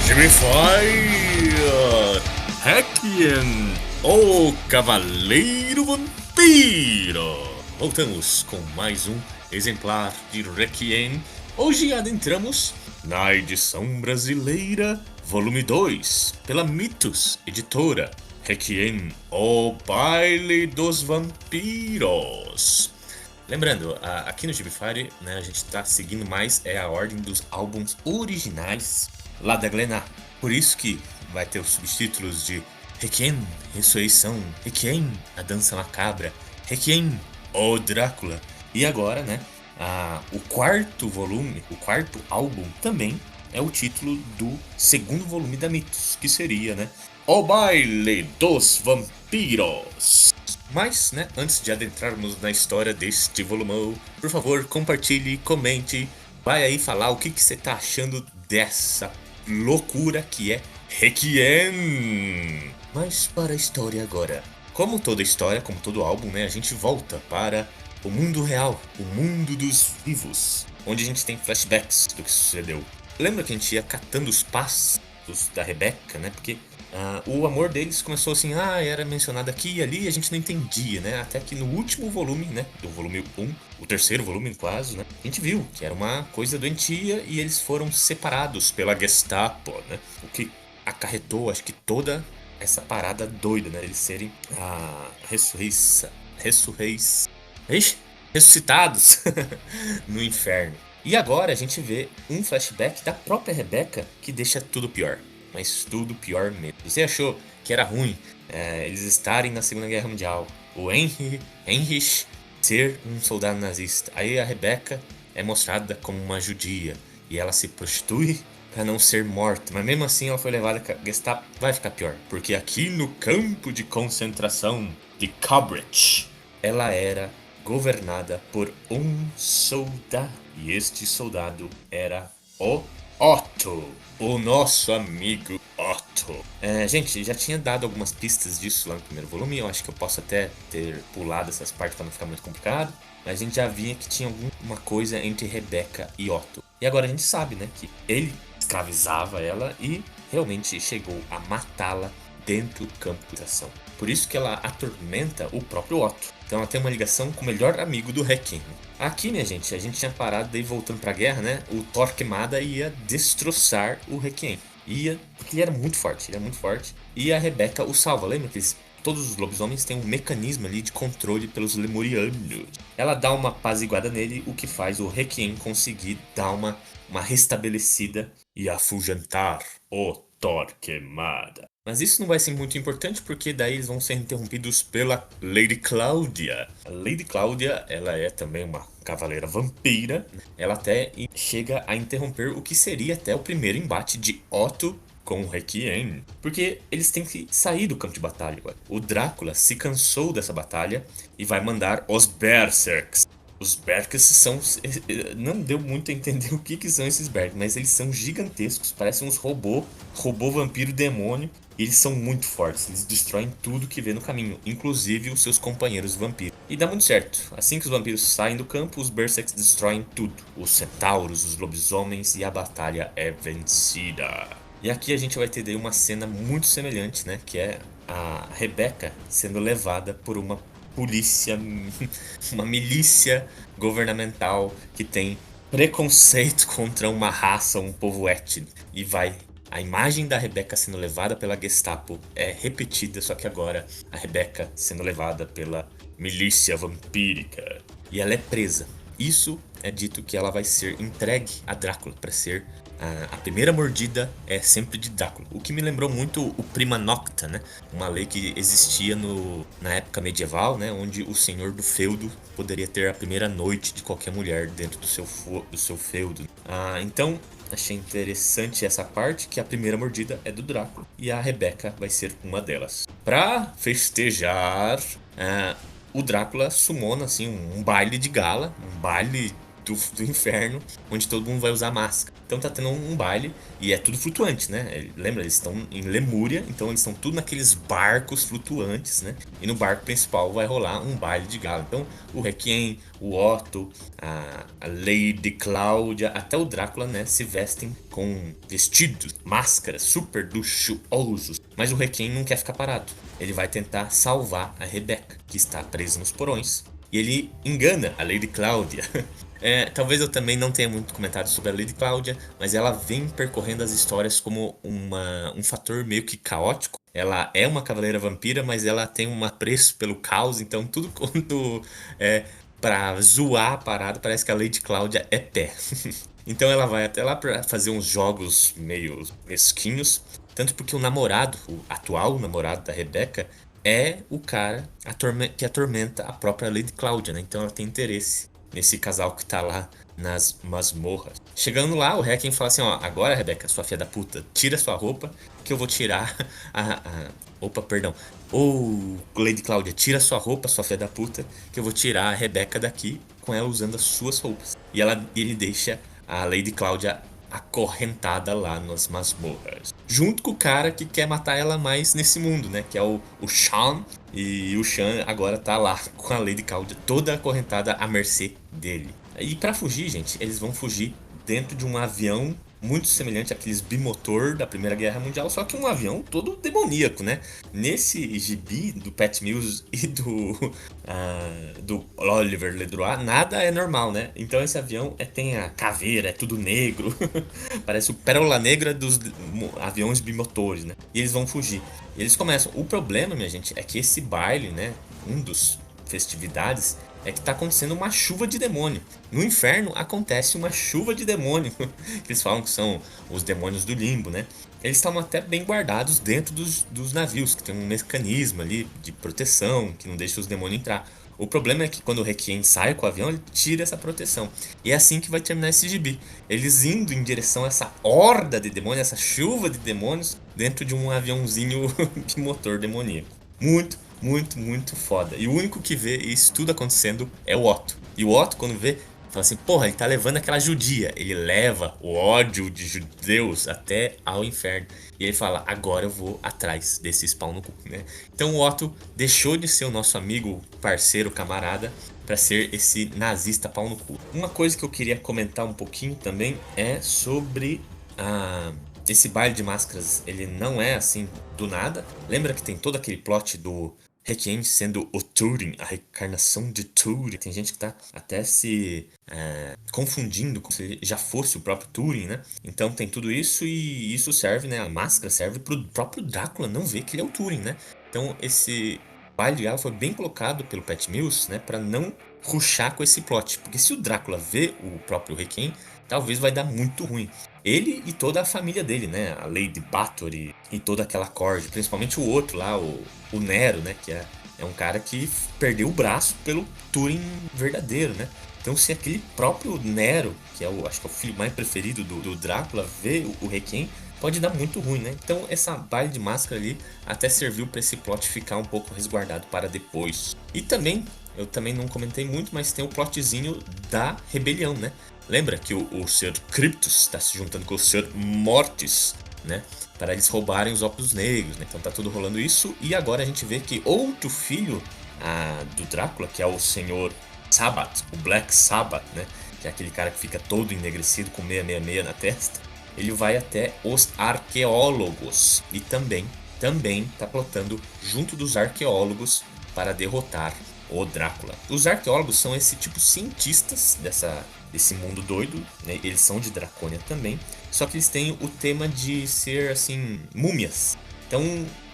Jimmy Fire! Requiem, o Cavaleiro Vampiro! Voltamos com mais um exemplar de Requiem. Hoje adentramos na edição brasileira, volume 2, pela Mitos Editora. Requiem, o Baile dos Vampiros. Lembrando, aqui no Gibify, né, a gente está seguindo mais a ordem dos álbuns originais lá da Glenar. Por isso que vai ter os subtítulos de Requiem, Ressurreição, Requiem, A Dança Macabra, Requiem, O Drácula. E agora, né, o quarto volume, o quarto álbum também é o título do segundo volume da Mitos, que seria, né, O Baile dos Vampiros. Mas, né, antes de adentrarmos na história deste volumão, por favor, compartilhe, comente, vai aí falar o que você tá achando dessa loucura que é Requiem. Mas para a história agora. Como toda história, como todo álbum, né, a gente volta para o mundo real, o mundo dos vivos, onde a gente tem flashbacks do que sucedeu. Lembra que a gente ia catando os passos da Rebecca, né, porque o amor deles começou assim, era mencionado aqui e ali, e a gente não entendia, né? Até que no último volume, né? Do volume 1, o terceiro volume, no caso, né? A gente viu que era uma coisa doentia e eles foram separados pela Gestapo, né? O que acarretou, acho que toda essa parada doida, né? Eles serem ressuscitados no inferno. E agora a gente vê um flashback da própria Rebecca que deixa tudo pior. Mas tudo pior mesmo. Você achou que era ruim eles estarem na Segunda Guerra Mundial, o Heinrich ser um soldado nazista. Aí a Rebecca é mostrada como uma judia e ela se prostitui para não ser morta. Mas mesmo assim ela foi levada a Gestapo. Vai ficar pior, porque aqui no campo de concentração de Kabretz, ela era governada por um soldado. E este soldado era o Otto, o nosso amigo Otto. Gente, já tinha dado algumas pistas disso lá no primeiro volume. Eu acho que eu posso até ter pulado essas partes para não ficar muito complicado. Mas a gente já via que tinha alguma coisa entre Rebecca e Otto. E agora a gente sabe, né, que ele escravizava ela e realmente chegou a matá-la dentro do campo de concentração. Por isso que ela atormenta o próprio Otto. Então ela tem uma ligação com o melhor amigo do Requiem. Aqui, minha gente, a gente tinha parado, daí voltando pra guerra, né? O Torquemada ia destroçar o Requiem. Porque ele era muito forte, E a Rebecca o salva. Lembra que todos os lobisomens têm um mecanismo ali de controle pelos lemurianos. Ela dá uma apaziguada nele, o que faz o Requiem conseguir dar uma restabelecida e afugentar o Torquemada. Mas isso não vai ser muito importante porque daí eles vão ser interrompidos pela Lady Claudia. A Lady Claudia, ela é também uma cavaleira vampira. Ela até chega a interromper o que seria até o primeiro embate de Otto com o Requiem. Porque eles têm que sair do campo de batalha agora. O Drácula se cansou dessa batalha e vai mandar os Berserks. Os Berserks são... Não deu muito a entender o que são esses Berserks, mas eles são gigantescos, parecem uns robô vampiro demônio. E eles são muito fortes, eles destroem tudo que vê no caminho, inclusive os seus companheiros vampiros. E dá muito certo, assim que os vampiros saem do campo, os Berserks destroem tudo. Os centauros, os lobisomens e a batalha é vencida. E aqui a gente vai ter daí uma cena muito semelhante, né? Que é a Rebecca sendo levada por uma polícia, uma milícia governamental que tem preconceito contra uma raça, um povo étnico. E a imagem da Rebecca sendo levada pela Gestapo é repetida, só que agora a Rebecca sendo levada pela milícia vampírica. E ela é presa. Isso é dito que ela vai ser entregue a Drácula para ser... A primeira mordida é sempre de Drácula. O que me lembrou muito o Prima Nocta, né? Uma lei que existia na época medieval, né? Onde o senhor do feudo poderia ter a primeira noite de qualquer mulher dentro do seu feudo. Então, achei interessante essa parte, que a primeira mordida é do Drácula. E a Rebecca vai ser uma delas. Pra festejar, o Drácula summona assim, um baile de gala. Um baile do inferno, onde todo mundo vai usar máscara. Então tá tendo um baile e é tudo flutuante, né? Lembra, eles estão em Lemúria, então eles estão tudo naqueles barcos flutuantes, né? E no barco principal vai rolar um baile de gala. Então o Requiem, o Otto, a Lady Cláudia, até o Drácula, né? Se vestem com vestidos, máscaras super luxuosos. Mas o Requiem não quer ficar parado. Ele vai tentar salvar a Rebecca, que está presa nos porões. E ele engana a Lady Cláudia. Talvez eu também não tenha muito comentário sobre a Lady Cláudia, mas ela vem percorrendo as histórias como um fator meio que caótico. Ela é uma cavaleira vampira, mas ela tem um apreço pelo caos, então tudo quanto é pra zoar a parada, parece que a Lady Cláudia é pé. Então ela vai até lá pra fazer uns jogos meio mesquinhos, tanto porque o namorado, o atual namorado da Rebecca, é o cara que atormenta a própria Lady Cláudia, né? Então ela tem interesse nesse casal que tá lá nas masmorras. Chegando lá, o Requiem fala assim, ó, agora, Rebecca, sua filha da puta, tira sua roupa que eu vou tirar Opa, perdão. Ô, Lady Cláudia, tira sua roupa, sua filha da puta, que eu vou tirar a Rebecca daqui com ela usando as suas roupas. E ele deixa a Lady Cláudia acorrentada lá nas masmorras. Junto com o cara que quer matar ela mais nesse mundo, né? Que é o Sean. E o Sean agora tá lá com a Lady Cláudia toda acorrentada à mercê dele. E pra fugir, gente, eles vão fugir dentro de um avião muito semelhante àqueles bimotor da Primeira Guerra Mundial, só que um avião todo demoníaco, né? Nesse gibi do Pat Mills e do Oliver Leroy, nada é normal, né? Então esse avião tem a caveira, é tudo negro, parece o Pérola Negra dos aviões bimotores, né? E eles vão fugir. E eles começam. O problema, minha gente, é que esse baile, né? Um dos festividades é que tá acontecendo uma chuva de demônio. No inferno acontece uma chuva de demônio. Que eles falam que são os demônios do limbo, né? Eles estão até bem guardados dentro dos navios, que tem um mecanismo ali de proteção, que não deixa os demônios entrar. O problema é que quando o Requiem sai com o avião, ele tira essa proteção. E é assim que vai terminar esse gibi. Eles indo em direção a essa horda de demônios, essa chuva de demônios, dentro de um aviãozinho de motor demoníaco. Muito, muito, muito foda. E o único que vê isso tudo acontecendo é o Otto. E o Otto, quando vê, fala assim, porra, ele tá levando aquela judia. Ele leva o ódio de judeus até ao inferno. E ele fala, agora eu vou atrás desse spawn no cu, né? Então o Otto deixou de ser o nosso amigo, parceiro, camarada, para ser esse nazista pau no cu. Uma coisa que eu queria comentar um pouquinho também é sobre esse baile de máscaras. Ele não é assim do nada. Lembra que tem todo aquele plot do Requiem sendo o Turing, a reencarnação de Turing. Tem gente que tá até se confundindo como se ele já fosse o próprio Turing, né? Então tem tudo isso e isso serve, né? A máscara serve pro próprio Drácula não ver que ele é o Turing, né? Então esse baile de gala foi bem colocado pelo Pat Mills, né? Pra não rushar com esse plot. Porque se o Drácula vê o próprio Requiem, talvez vai dar muito ruim. Ele e toda a família dele, né? A Lady Bathory e toda aquela corte, principalmente o outro lá, o Nero, né? Que é um cara que perdeu o braço pelo Turing verdadeiro, né? Então se aquele próprio Nero, que acho que é o filho mais preferido do Drácula, vê o Requiem, pode dar muito ruim, né? Então essa baile de máscara ali até serviu para esse plot ficar um pouco resguardado para depois. E também, eu também não comentei muito, mas tem o plotzinho da rebelião, né? Lembra que o Sr. Cryptus está se juntando com o Sr. Mortis, né? Para eles roubarem os óculos negros, né? Então tá tudo rolando isso. E agora a gente vê que outro filho do Drácula, que é o Sr. Sabbath, o Black Sabbath, né? Que é aquele cara que fica todo ennegrecido com 666 na testa. Ele vai até os arqueólogos e também tá plotando junto dos arqueólogos para derrotar o Drácula. Os arqueólogos são esse tipo cientistas desse mundo doido, né? Eles são de Dracônia também, só que eles têm o tema de ser assim múmias. Então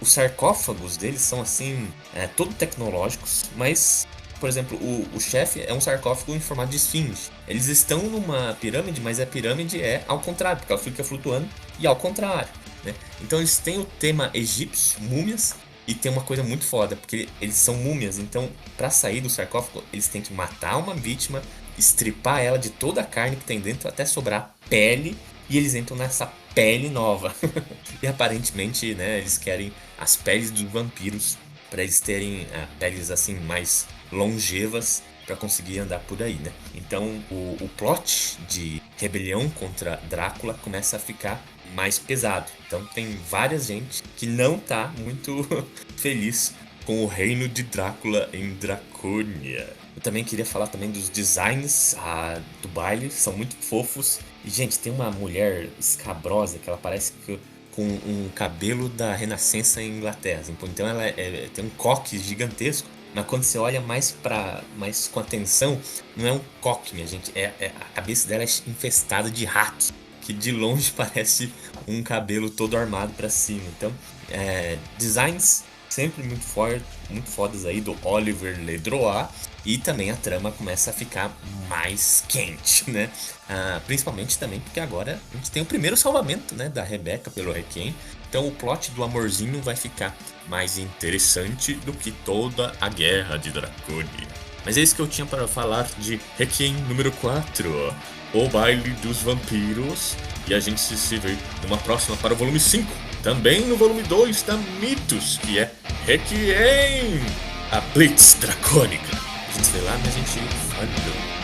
os sarcófagos deles são assim todo tecnológicos, mas por exemplo o chefe é um sarcófago em formato de esfinge. Eles estão numa pirâmide, mas a pirâmide é ao contrário, porque ela fica flutuando e ao contrário, né? Então eles têm o tema egípcio, múmias. E tem uma coisa muito foda, porque eles são múmias, então para sair do sarcófago eles têm que matar uma vítima, estripar ela de toda a carne que tem dentro até sobrar pele, e eles entram nessa pele nova. E aparentemente, né, eles querem as peles dos vampiros para eles terem peles assim mais longevas para conseguir andar por aí, né? Então o plot de rebelião contra Drácula começa a ficar mais pesado. Então tem várias gente que não tá muito feliz com o reino de Drácula em Dracônia. Eu também queria falar também dos designs do baile, são muito fofos. E, gente, tem uma mulher escabrosa que ela parece que com um cabelo da Renascença em Inglaterra. Então ela tem um coque gigantesco, mas quando você olha mais com atenção, não é um coque, minha gente. A cabeça dela é infestada de ratos, que de longe parece um cabelo todo armado para cima. Então, designs sempre muito fodas aí do Oliver Ledroit. E também a trama começa a ficar mais quente, né? Principalmente também porque agora a gente tem o primeiro salvamento, né, da Rebecca pelo Requiem. Então o plot do amorzinho vai ficar mais interessante do que toda a guerra de Dracônia. Mas é isso que eu tinha para falar de Requiem número 4, o baile dos vampiros. E a gente se vê numa próxima para o volume 5. Também no volume 2 da Mitos, que é Requiem, a Blitz Dracônica. A gente se vê lá, mas a gente falhou.